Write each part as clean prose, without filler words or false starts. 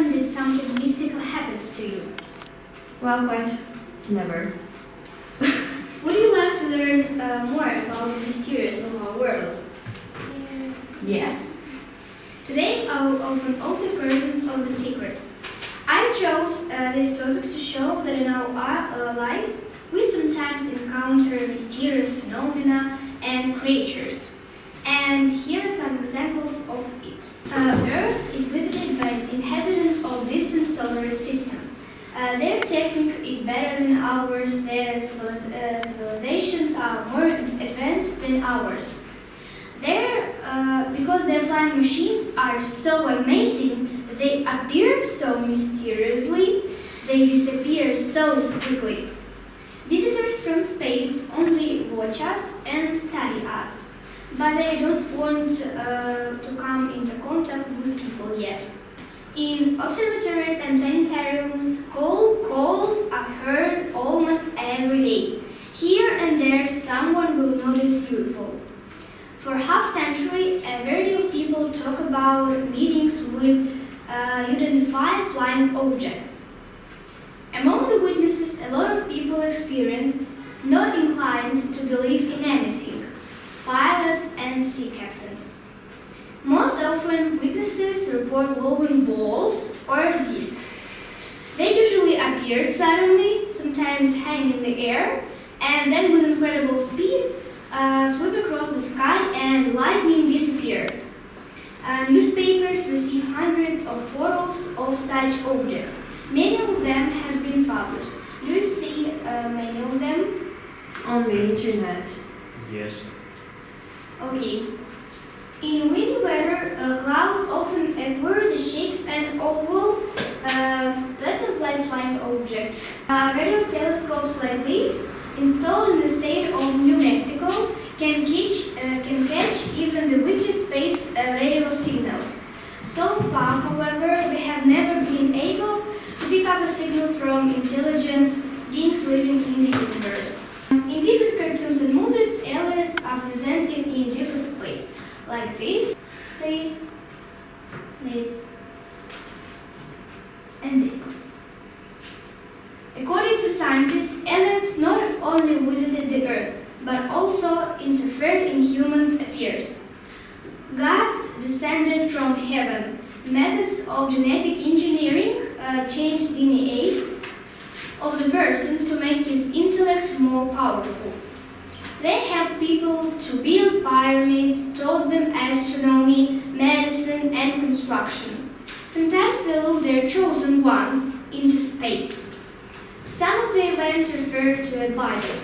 time did something mystical happen to you? Well, quite never. Would you like to learn more about the mysteries of our world? Yes. Today I will open all the curtains of the secret. I chose this topic to show that in our lives we sometimes encounter mysterious phenomena and creatures. And here are some examples of it. Earth is visited by inhabitants of distant solar system. Their technique is better than ours, their civilizations are more advanced than ours. Because their flying machines are so amazing, they appear so mysteriously, they disappear so quickly. Visitors from space only watch us and study us, but they don't want to come into contact with people yet. In observatories and planetariums, calls are heard almost every day. Here and there, someone will notice UFO. For half century, a variety of people talk about meetings with unidentified flying objects. Among the witnesses, a lot of people experienced, not inclined to believe in anything, pilots and sea captains. Most often, witnesses report glowing balls or discs. They usually appear suddenly, sometimes hang in the air, and then with incredible speed sweep across the sky and lightning disappear. Newspapers receive hundreds of photos of such objects. Many of them have been published. Do you see many of them? On the internet. Yes. Okay. In windy weather, clouds often acquire the shapes and oval, that look like flying objects. Radio telescopes like this, installed in the state of New Mexico, can catch even the weakest space radio signals. So far, however, we have never been able to pick up a signal from intelligent beings living in the universe. In different cartoons and movies, aliens are presented in different ways, like this, and this. According to scientists, aliens not only visited the Earth, but also interfered in humans' affairs. Gods descended from heaven. Methods of genetic engineering changed DNA of the person to make his intellect more powerful. They helped people to build pyramids, taught them astronomy, medicine, and construction. Sometimes they lured their chosen ones into space. Some of the events refer to a Bible.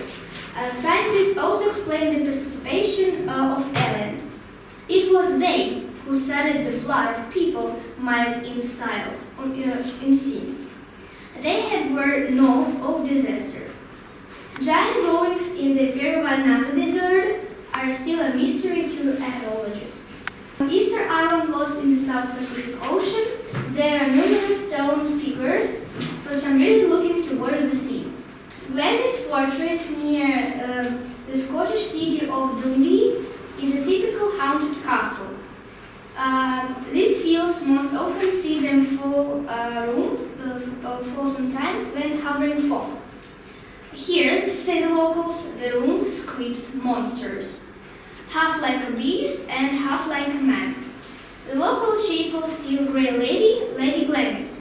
Scientists also explain the participation of aliens. It was they who started the flood of people mired in sins. They had were north of disaster. Giant drawings in the Peruvian desert are still a mystery to archaeologists. On Easter Island, lost in the South Pacific Ocean, there are numerous stone figures, for some reason looking towards the sea. Glennis Fortress near the Scottish city of Dundee is a typical haunted castle. These fields most often see them fall sometimes when hovering fog. Here, to say the locals, the room screams monsters, half like a beast and half like a man. The local chapel steel grey Lady Glennis.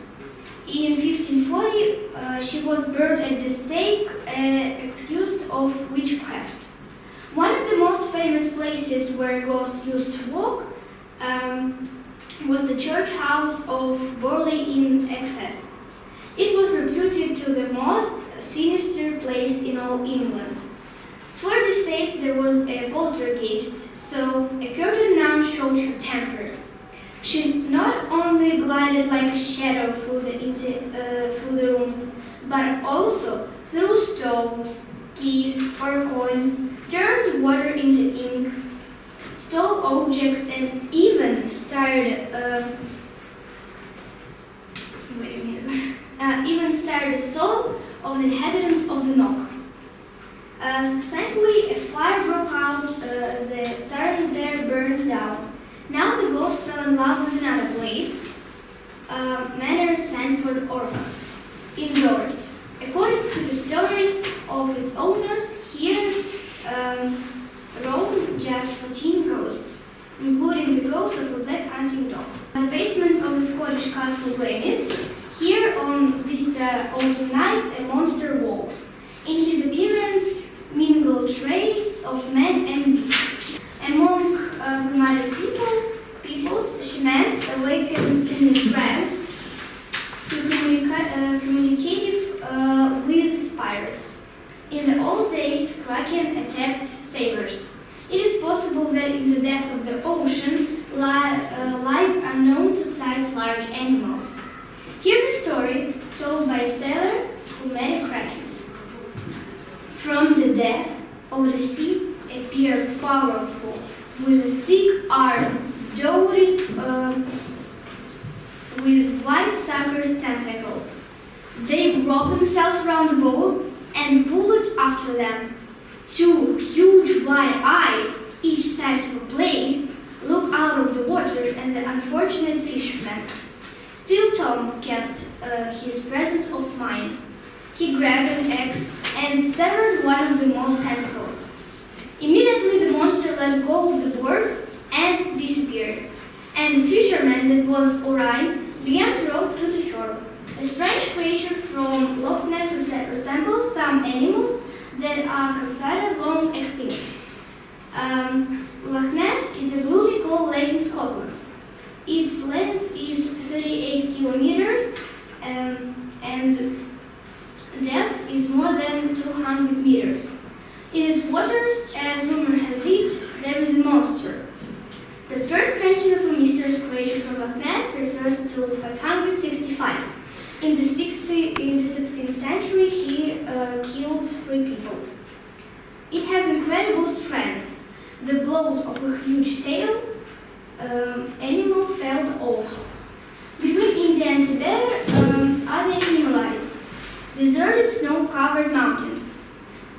In 1540, she was burned at the stake, accused of witchcraft. One of the most famous places where ghosts used to walk was the church house of Borley in Essex. It was reputed to the most sinister place in all England. For the states there was a poltergeist, so a curtain now showed her temper. She not only glided like a shadow through the rooms, but also threw stones, keys, or coins, turned water into ink, stole objects, and even started the soul of the inhabitants of the Knock. Subsequently, a fire broke out, the siren there burned down. Now the ghost fell in love with another place. Manners for orphans. Indoors. According to the stories of its owners, here roam just 14 ghosts, including the ghost of a black hunting dog. The basement of the Scottish castle Glamis, here on these autumn nights a monster walks. In his appearance mingle traits of man and beast. Among primitive peoples, shamans awaken in a trance to communicative with spirits. In the old days, kraken attacked sailors. It is possible that in the depths of the ocean live unknown to sight large animals. Here's a story told by a sailor who met a kraken. From the depth of the sea appeared powerful, with a thick arm dotted with white sucker's tentacles. They wrapped themselves around the boat and pulled after them. Two huge wide eyes, each size of a blade, looked out of the water, and the unfortunate fisherman. Still Tom kept his presence of mind. He grabbed an axe and severed one of the most tentacles. Immediately the monster let go of the board and disappeared, and the fisherman, that was Orion, began to row to the shore. A strange creature from Loch Ness resembles some animals that are considered long extinct. Loch Ness is a gloomy cold lake in Scotland. Its length is 38 kilometers and depth is more than 200 meters. In its waters, as rumor has it, there is a monster. The first mention of a mysterious creature from Loch Ness refers to 565. In the 16th century, he killed 3 people. It has incredible strength. The blows of a huge tail animal felled oaks. Between India and Tibet are the Himalayas, deserted snow-covered mountains.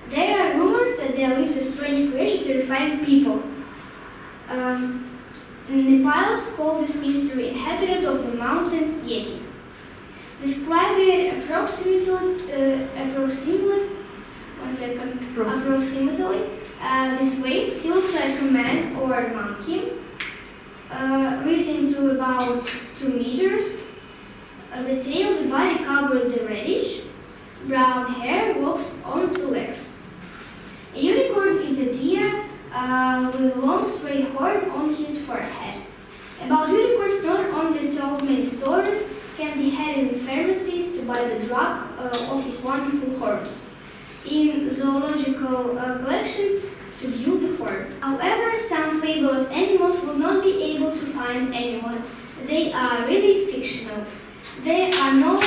There are rumors that there lives a strange creature terrifying people. Nepal's call this mystery inhabitant of the mountains Yeti. Describe it approximately this way. He looks like a man or a monkey, rising to about 2 meters. The tail, the body covered the reddish brown hair, walks on 2 legs. A unicorn is a deer with a long straight horn on his forehead. About unicorns, not only told many stories, can be had in pharmacies to buy the drug of his wonderful horns, in zoological collections to view the horn. However, some fabulous animals will not be able to find anyone. They are really fictional. There are no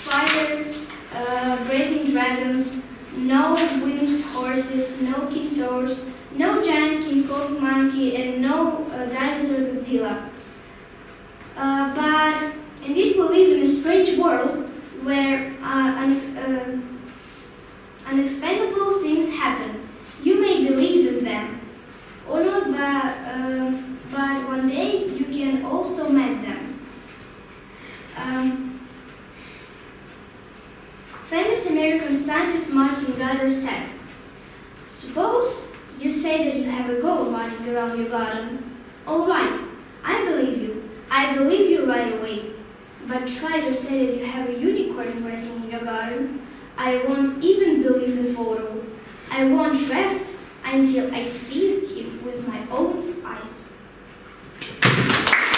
fire-breathing dragons, no winged horses, no kintors, no giant King Kong monkey, and no dinosaur Godzilla. But indeed, we live in a strange world where unexplainable things happen. You may believe in them or not, but one day you can also meet them. Famous American scientist Martin Goddard says, "Suppose you say that you have a goat running around your garden. All right, I believe you. I believe you right away. But try to say that you have a unicorn resting in your garden. I won't even believe the photo. I won't rest until I see